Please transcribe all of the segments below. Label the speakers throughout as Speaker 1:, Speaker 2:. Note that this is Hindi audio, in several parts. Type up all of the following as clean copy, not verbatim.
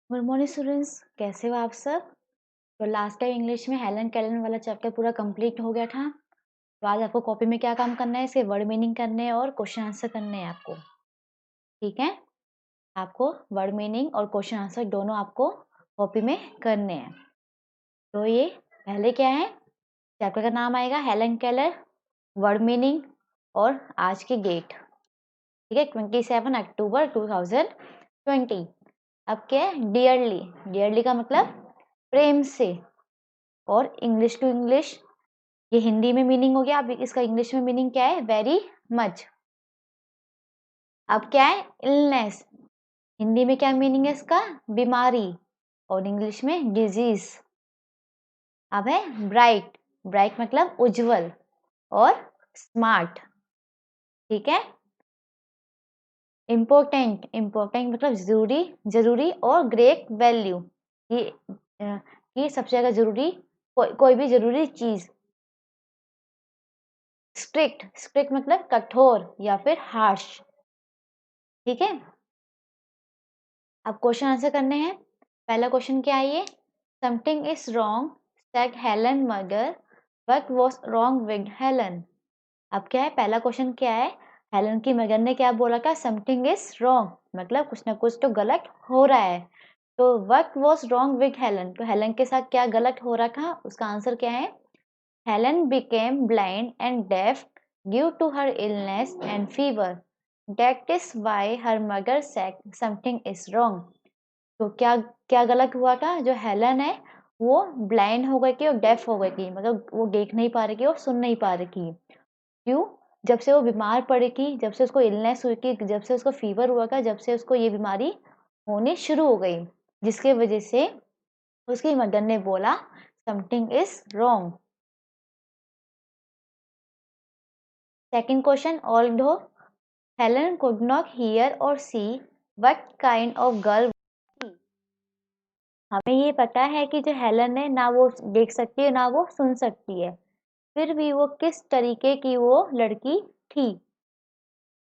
Speaker 1: गुड मॉर्निंग स्टूडेंट्स, कैसे हो आप सब। तो लास्ट टाइम इंग्लिश में हेलन कैलन वाला चैप्टर पूरा कंप्लीट हो गया था। तो आज आपको कॉपी में क्या काम करना है, इसके वर्ड मीनिंग करने हैं और क्वेश्चन आंसर करने हैं आपको। ठीक है, आपको वर्ड मीनिंग और क्वेश्चन आंसर दोनों आपको कॉपी में करने हैं। तो ये पहले क्या है, चैप्टर का नाम आएगा हेलन केलर, वर्ड मीनिंग और आज की डेट। ठीक है, 27 अक्टूबर 2020। अब क्या है, डियरली। डियरली का मतलब प्रेम से, और इंग्लिश टू इंग्लिश, ये हिंदी में मीनिंग हो गया। अब इसका इंग्लिश में मीनिंग क्या है, वेरी मच। अब क्या है, इलनेस, हिंदी में क्या मीनिंग है इसका, बीमारी, और इंग्लिश में डिजीज। अब है ब्राइट, ब्राइट मतलब उज्जवल, और स्मार्ट। ठीक है, इम्पोर्टेंट, इम्पोर्टेंट मतलब जरूरी, जरूरी, और ग्रेट वैल्यू, ये सबसे ज्यादा जरूरी, कोई भी जरूरी चीज। स्ट्रिक्ट, स्ट्रिक्ट मतलब कठोर या फिर हार्श। ठीक है, अब क्वेश्चन आंसर करने हैं। पहला क्वेश्चन क्या है, ये something is wrong said Helen mother, what was wrong with Helen. अब क्या है, पहला क्वेश्चन क्या है, हेलन की मदर ने क्या बोला था, समथिंग इज रॉन्ग मतलब कुछ ना कुछ तो गलत हो रहा है। तो what was wrong with Helen, तो हेलन के साथ क्या गलत हो रहा था, उसका आंसर क्या है, Helen became blind and deaf due to her illness and fever. That is why her mother said something is wrong. तो क्या क्या गलत हुआ था, जो हेलन है वो ब्लाइंड हो गई थी और डेफ हो गई थी, मतलब वो देख नहीं पा रही थी और सुन नहीं पा रही थी। क्यों, जब से वो बीमार पड़ी थी, जब से उसको इलनेस हुई थी, जब से उसको फीवर हुआ था, जब से उसको ये बीमारी होनी शुरू हो गई, जिसके वजह से उसकी मदर ने बोला something is wrong. Second question, although Helen could not hear or see what kind of girl was she? हमें ये पता है कि जो हेलन है ना वो देख सकती है ना वो सुन सकती है, फिर भी वो किस तरीके की वो लड़की थी।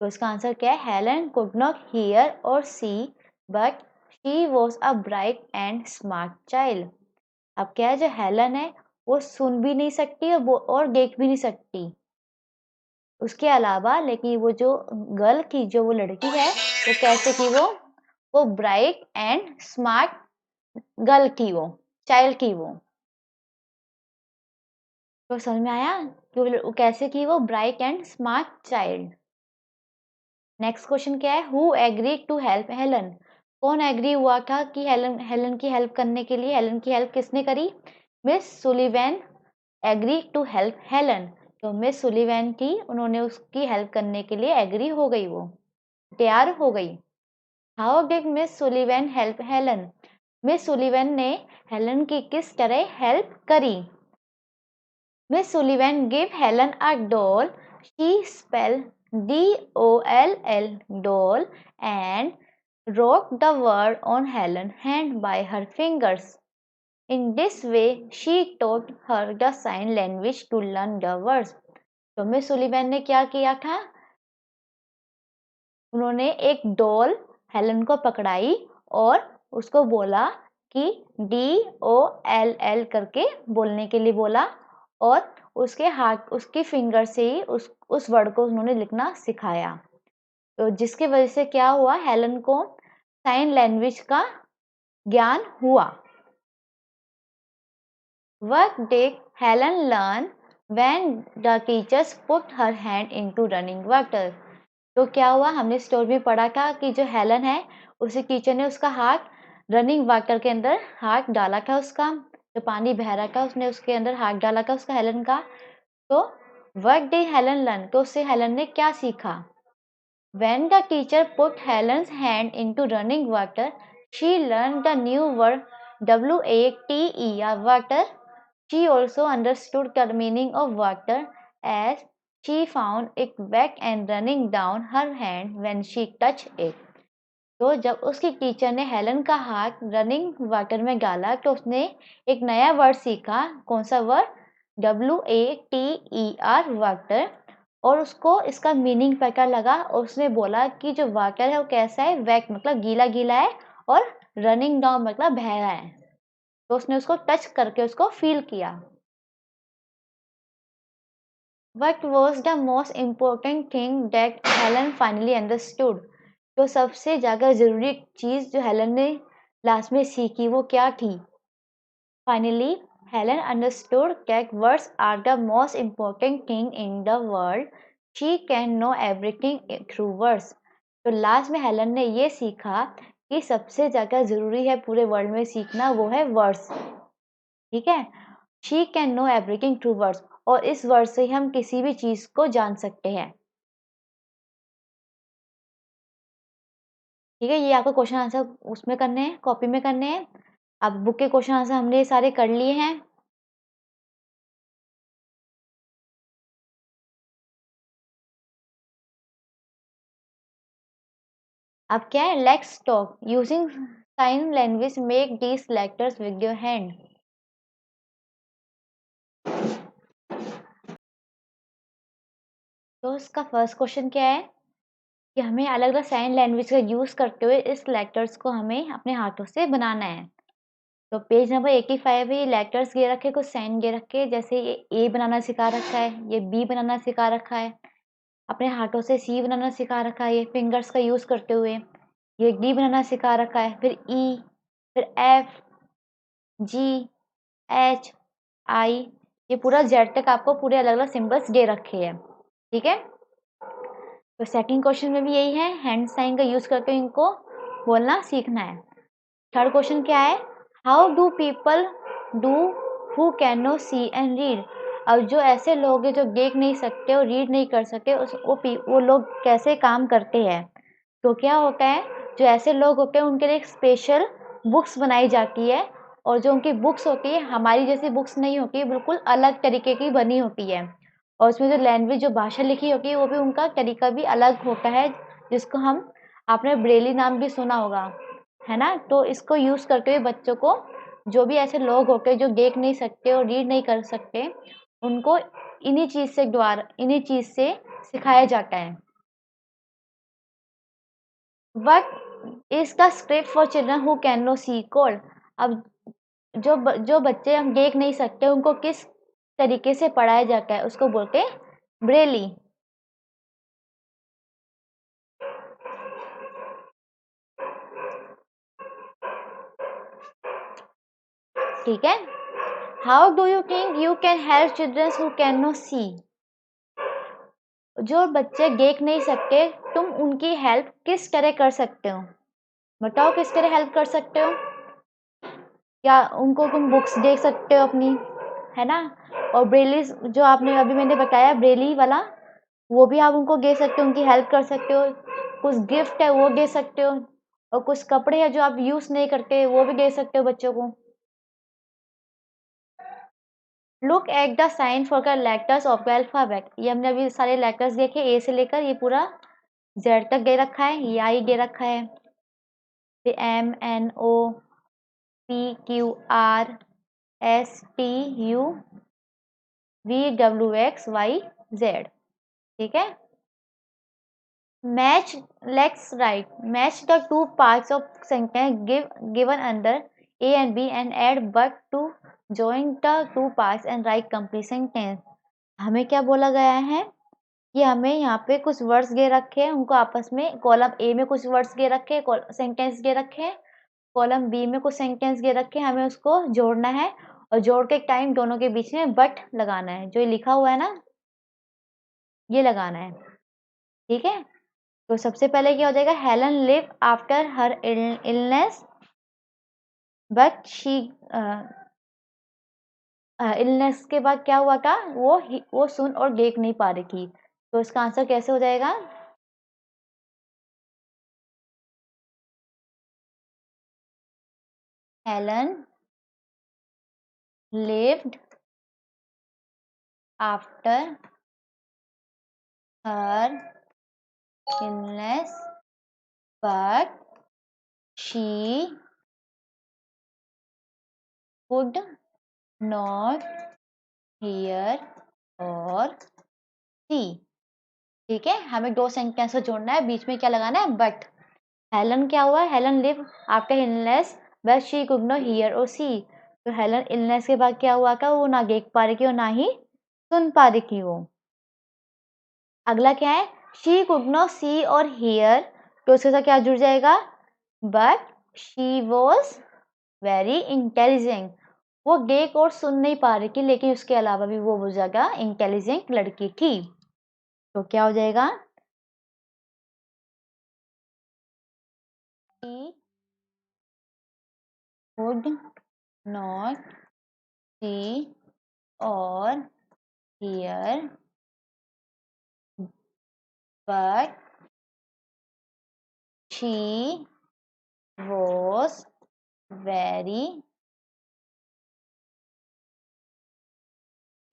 Speaker 1: तो इसका आंसर क्या है, हेलन कुड नॉट हियर और see but she was a bright and smart child. अब क्या है, जो हेलन है वो सुन भी नहीं सकती और देख भी नहीं सकती, उसके अलावा लेकिन वो जो गर्ल थी, जो वो लड़की है, वो कैसे की वो ब्राइट एंड स्मार्ट गर्ल थी, वो चाइल्ड थी वो। तो समझ में आया कि वो कैसे की, वो bright and smart child. Next question क्या है, who agree to help Helen, कौन एग्री हुआ था कि हेलन हेलन की हेल्प करने के लिए, हेलन की हेल्प किसने करी, miss Sullivan agree to help Helen. तो मिस सुलिवैन थी, उन्होंने उसकी हेल्प करने के लिए एग्री हो गई, वो तैयार हो गई। How did miss Sullivan help Helen, miss Sullivan ने हेलन की किस तरह हेल्प करी। Miss Sullivan give Helen a doll, she spell DOLL doll and wrote the word on Helen's hand by her fingers. In this way, she taught her the sign language to learn the words. तो मिस सुलिवैन ने क्या किया था, उन्होंने एक डॉल हेलन को पकड़ाई और उसको बोला कि DOLL करके बोलने के लिए बोला, और उसके हाथ, उसकी फिंगर से ही उस वर्ड को उन्होंने लिखना सिखाया। तो जिसकी वजह से क्या हुआ, हेलन को साइन लैंग्वेज का ज्ञान हुआ। What did Helen learn when the teachers put her hand into running water? तो क्या हुआ, हमने स्टोरी में पढ़ा था कि जो हेलन है, उसी टीचर ने उसका हाथ रनिंग वाटर के अंदर हाथ डाला था, उसका जो पानी बह रहा था उसने उसके अंदर हाथ डाला था उसका, हेलन का। तो व्हाट डिड हेलन लर्न, तो उससे हेलन ने क्या सीखा। When the teacher put Helen's hand into running water, she learned the new word WATER, water. She also understood the meaning of water as she found it wet and running down her hand when she touched it. तो जब उसकी टीचर ने हेलन का हाथ रनिंग वाटर में डाला तो उसने एक नया वर्ड सीखा, कौन सा वर्ड, WATER, वाटर। और उसको इसका मीनिंग पता लगा और उसने बोला कि जो वाटर है वो कैसा है, वेट मतलब गीला गीला है, और रनिंग डाउन मतलब बह रहा है, तो उसने उसको टच करके उसको फील किया। What was the most important thing that Helen finally understood? जो सबसे ज्यादा जरूरी चीज जो हेलन ने लास्ट में सीखी वो क्या थी? Finally, Helen understood that words are the most important thing in the world. She can know everything through words. तो लास्ट में हेलन ने ये सीखा कि सबसे ज्यादा जरूरी है पूरे वर्ल्ड में सीखना वो है वर्ड्स। ठीक है, she can know everything through words, और इस वर्ड से हम किसी भी चीज को जान सकते हैं। ठीक है, ये आपको क्वेश्चन आंसर उसमें करने हैं, कॉपी में करने हैं। अब बुक के क्वेश्चन आंसर हमने ये सारे कर लिए हैं। अब क्या है, let's talk using sign language, make these letters with your hand. तो इसका फर्स्ट क्वेश्चन क्या है कि हमें अलग अलग साइन लैंग्वेज का यूज करते हुए इस लेटर्स को हमें अपने हाथों से बनाना है। तो पेज नंबर 85 है, ये लेटर्स दे रखे, कुछ साइन दे रखे, जैसे ये ए बनाना सिखा रखा है, ये बी बनाना सिखा रखा है, अपने हाथों से सी बनाना सिखा रखा है ये फिंगर्स का यूज करते हुए, ये डी बनाना सिखा रखा है, फिर ई, फिर एफ, जी, एच, आई, ये पूरा जेड तक आपको पूरे अलग अलग सिंबल्स दे रखे हैं। ठीक है, तो सेकंड क्वेश्चन में भी यही है, हैंड साइन का यूज करके इनको बोलना सीखना है। थर्ड क्वेश्चन क्या है, how do people do who can no see and read. अब जो ऐसे लोग हैं जो देख नहीं सकते और रीड नहीं कर सकते वो लोग कैसे काम करते हैं? तो क्या होता है, जो ऐसे लोग होते हैं उनके लिए एक स्पेशल बुक्स बनाई जाती है, और जो उनकी बुक्स होती है हमारी जैसी बुक्स नहीं होती है, बिल्कुल अलग तरीके की बनी होती है, और उसमें जो लैंग्वेज जो भाषा लिखी होती है वो भी उनका तरीका भी अलग होता है, जिसको हम, आपने ब्रेली नाम भी सुना होगा, है ना? तो इसको यूज करते हुए बच्चों को, जो भी ऐसे लोग होते जो देख नहीं सकते और रीड नहीं कर सकते, उनको इन्हीं चीज से सिखाया जाता है। What is the script for children who can no see called. अब जो बच्चे हम देख नहीं सकते उनको किस तरीके से पढ़ाया जाता है, उसको बोलते हैं ब्रेली। ठीक है, how do you think you can help children who can no see. जो बच्चे देख नहीं सकते तुम उनकी हेल्प किस तरह कर सकते हो? बताओ किस तरह हेल्प कर सकते हो? या उनको तुम बुक्स देख सकते हो अपनी, है ना? और ब्रेली जो आपने अभी मैंने बताया ब्रेली वाला, वो भी आप उनको दे सकते हो, उनकी हेल्प कर सकते हो। कुछ गिफ्ट है वो दे सकते हो, और कुछ कपड़े हैं जो आप यूज नहीं करते वो भी दे सकते हो बच्चों को। Look at the sign for the letters of the alphabet. ये हमने अभी सारे लेटर्स देखे, ए से लेकर ये पूरा जेड तक दे रखा है, ये आई दे रखा है, फिर M N O P Q R S T U V W X Y Z. ठीक है, match, let's write match the two parts of sentence given under A and B and add but to join the two parts and write complete sentence. हमें क्या बोला गया है कि हमें यहाँ पे कुछ वर्ड्स दे रखे हैं, उनको आपस में कॉलम ए में कुछ वर्ड्स दे रखे हैं, सेंटेंस दे रखे हैं, कॉलम बी में कुछ सेंटेंस दे रखे हैं, हमें उसको जोड़ना है, और जोड़ के टाइम दोनों के बीच में बट लगाना है, जो ये लिखा हुआ है ना ये लगाना है। ठीक है, तो सबसे पहले क्या हो जाएगा, Helen live after her illness but she, illness के बाद क्या हुआ था, वो सुन और देख नहीं पा रही थी, तो इसका आंसर कैसे हो जाएगा, Helen lived after her illness but she could not hear or see। ठीक है, हमें दो सेंटेंस को जोड़ना है, बीच में क्या लगाना है, बट। हेलन क्या हुआ, Helen live after illness but she could not hear और सी। तो हेलन इलनेस के बाद क्या हुआ था, वो ना देख पा रही थी और ना ही सुन पा रही थी वो। अगला क्या है, शी कुड नॉट सी और हियर, तो उसके साथ क्या जुड़ जाएगा, but she was very intelligent. वो देख और सुन नहीं पा रही थी लेकिन उसके अलावा भी वो जगह इंटेलिजेंट लड़की थी। तो क्या हो जाएगा, शी कुड नॉट सी और here but she was very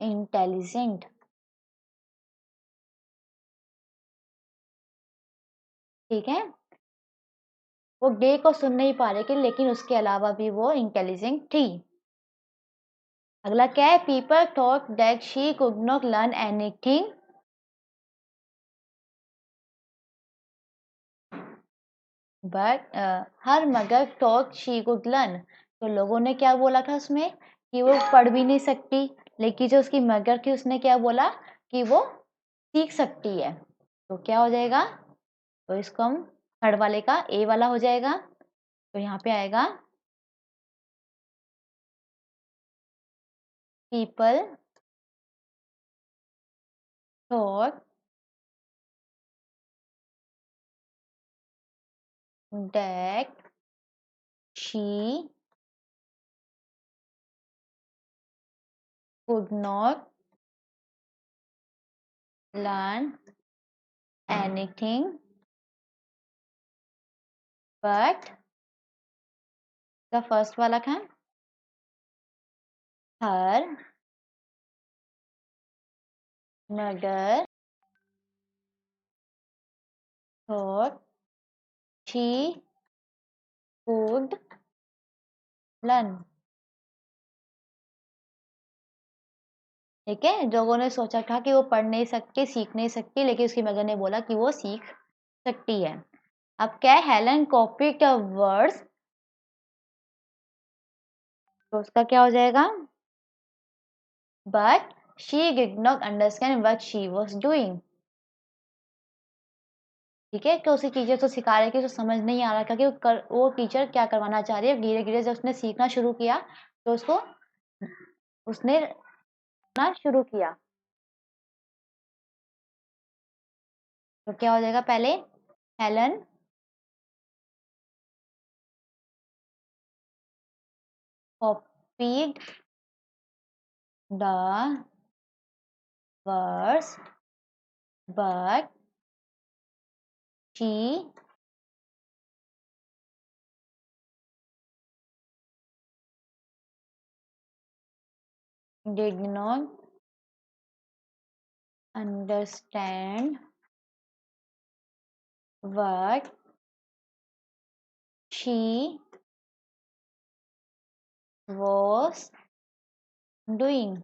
Speaker 1: intelligent. ठीक है, वो देख और सुन नहीं पा रही थी लेकिन उसके अलावा भी वो इंटेलिजेंट थी। अगला क्या है, people thought that she could not learn anything but her मगर थॉट शी कुड लर्न। तो लोगों ने क्या बोला था उसमें कि वो पढ़ भी नहीं सकती, लेकिन जो उसकी मगर थी उसने क्या बोला कि वो सीख सकती है। तो क्या हो जाएगा, तो इसको हम थर्ड वाले का ए वाला हो जाएगा। तो यहाँ पे आएगा people thought that she could not learn anything but the first वाला था her mother thought she could learn। ठीक है, लोगों ने सोचा था कि वो पढ़ नहीं सकती, सीख नहीं सकती, लेकिन उसकी मदर ने बोला कि वो सीख सकती है। अब क्या है, हेलन कॉपीड द वर्ड्स, तो उसका क्या हो जाएगा, but she did not understand what she was doing. ठीक है, तो उसी टीचर को सिखा रहे कि उसको समझ नहीं आ रहा था कि वो टीचर क्या करवाना चाह रही है। धीरे धीरे जब उसने सीखना शुरू किया तो उसने ना शुरू किया। तो क्या हो जाएगा, पहले Helen copied the words but she did not understand what she was doing.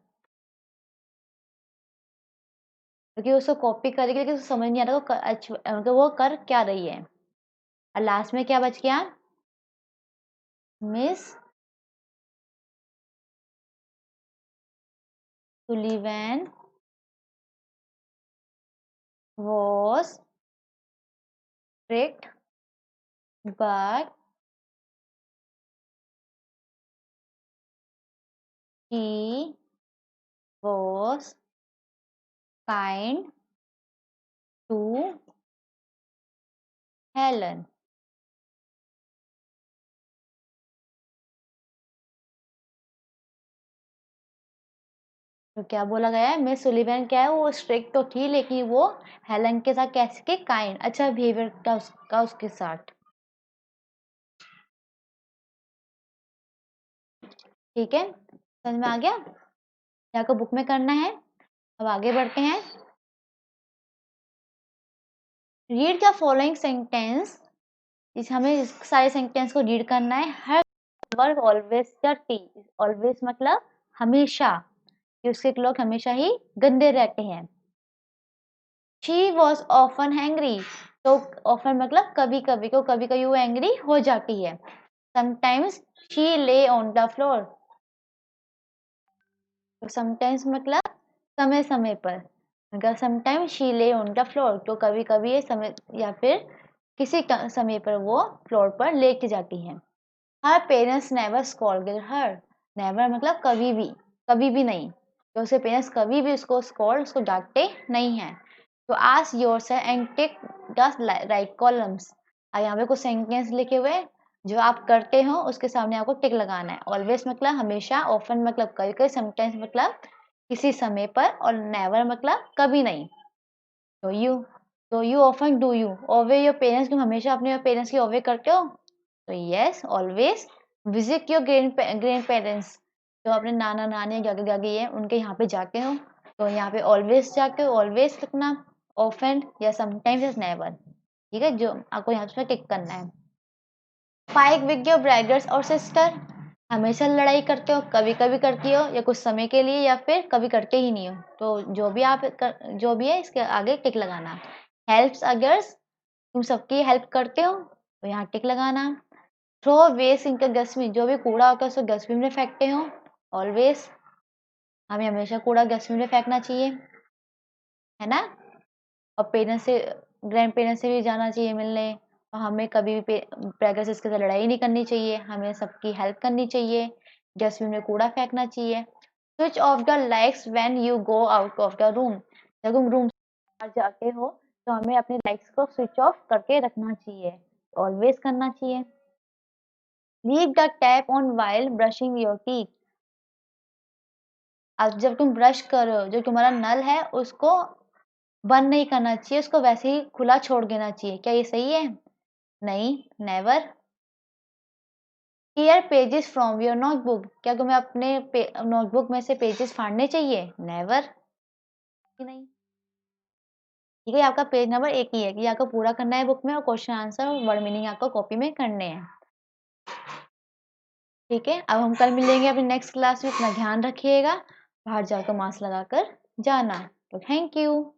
Speaker 1: क्योंकि उसको कॉपी करेगी लेकिन उसको समझ नहीं आ रहा मतलब वो कर क्या रही है। और लास्ट में क्या बच गया, miss सुलिवैन was strict but he was kind to Helen। तो क्या बोला गया है, मिस सुलिवैन क्या है, वो स्ट्रिक्ट तो थी लेकिन वो हेलन के साथ कैसे के काइंड, अच्छा बिहेवियर का उसका उसके साथ। ठीक है, समझ में आ गया, यहाँ को बुक में करना है। अब आगे बढ़ते हैं, रीड द फॉलोइंग सेंटेंस। इस हमें इस सारे सेंटेंस को रीड करना है। हर वर्ब ऑलवेज डर्टी, ऑलवेज मतलब हमेशा, कि उसके क्लॉथ हमेशा ही गंदे रहते हैं। शी वॉज ऑफन हैंग्री, तो ऑफन मतलब कभी कभी को, कभी कभी वो एंग्री हो जाती है। समटाइम्स शी ले ऑन द फ्लोर, तो समटाइम्स मतलब समय समय पर, अगर समटाइम्स शी ले ऑन द फ्लोर तो कभी कभी ये समय या फिर किसी समय पर वो फ्लोर पर लेट जाती है। हर पेरेंट्स नेवर स्कॉल्डेड हर, नेवर मतलब कभी भी नहीं, तो उसके पेरेंट्स कभी भी उसको डांटते नहीं हैं। तो ask yourself and tick the right columns, यहाँ पे कुछ सेंटेंस लिखे हुए जो आप करते हो उसके सामने आपको टिक लगाना है। ऑलवेज मतलब हमेशा, ऑफन मतलब कभी कभी, समटाइम्स मतलब किसी समय पर, और नेवर मतलब कभी नहीं। तो you often do you obey your parents, तुम हमेशा अपने पेरेंट्स की ओवे करते हो? तो yes, always visit your grand parents, तो अपने नाना नानी गागे गागी है उनके यहाँ पे जाते हो, तो यहाँ पे ऑलवेज जाके ऑलवेज लिखना, ऑफन या समटाइम्स या नेवर। ठीक है, जो आपको यहाँ पे टिक करना है। फाइट विद योर ब्रदर्स और सिस्टर, हमेशा लड़ाई करते हो, कभी कभी करती हो या कुछ समय के लिए, या फिर कभी करते ही नहीं हो, तो जो भी है इसके आगे टिक लगाना। हेल्प्स अदर्स, तुम सबकी हेल्प करते हो, तो यहाँ टिक लगाना। थ्रो वेस्ट इनका डस्टबिन, जो भी कूड़ा होता है उसको डस्टबिन में फेंकते हो, ऑलवेज हमें हमेशा कूड़ा डस्टबिन में फेंकना चाहिए, है ना। और पेरेंट्स से, ग्रैंड पेरेंट्स से भी जाना चाहिए मिलने, और हमें कभी भी पेरेंट्स इसके साथ लड़ाई नहीं करनी चाहिए, हमें सबकी हेल्प करनी चाहिए, डस्टबिन में कूड़ा फेंकना चाहिए। Switch off the lights when you go out of the room, जब तुम रूम से बाहर जाते हो तो हमें अपने लाइट्स को स्विच ऑफ करके रखना चाहिए, ऑलवेज करना चाहिए। Leave the tap on while brushing your teeth, अब जब तुम ब्रश कर रहे हो जो तुम्हारा नल है उसको बंद नहीं करना चाहिए, उसको वैसे ही खुला छोड़ देना चाहिए, क्या ये सही है? नहीं, never. Tear pages from your notebook, क्या तुम्हें अपने नोटबुक में से पेजेस फाड़ने चाहिए? नेवर, नहीं। ठीक है, आपका पेज नंबर 1 ही है कि आपको पूरा करना है बुक में, और क्वेश्चन आंसर और वर्ड मीनिंग आपको कॉपी में करने हैं। ठीक है, अब हम कल मिलेंगे अपनी नेक्स्ट क्लास में, अपना ध्यान रखिएगा, बाहर जाकर मास्क लगाकर जाना। तो थैंक यू।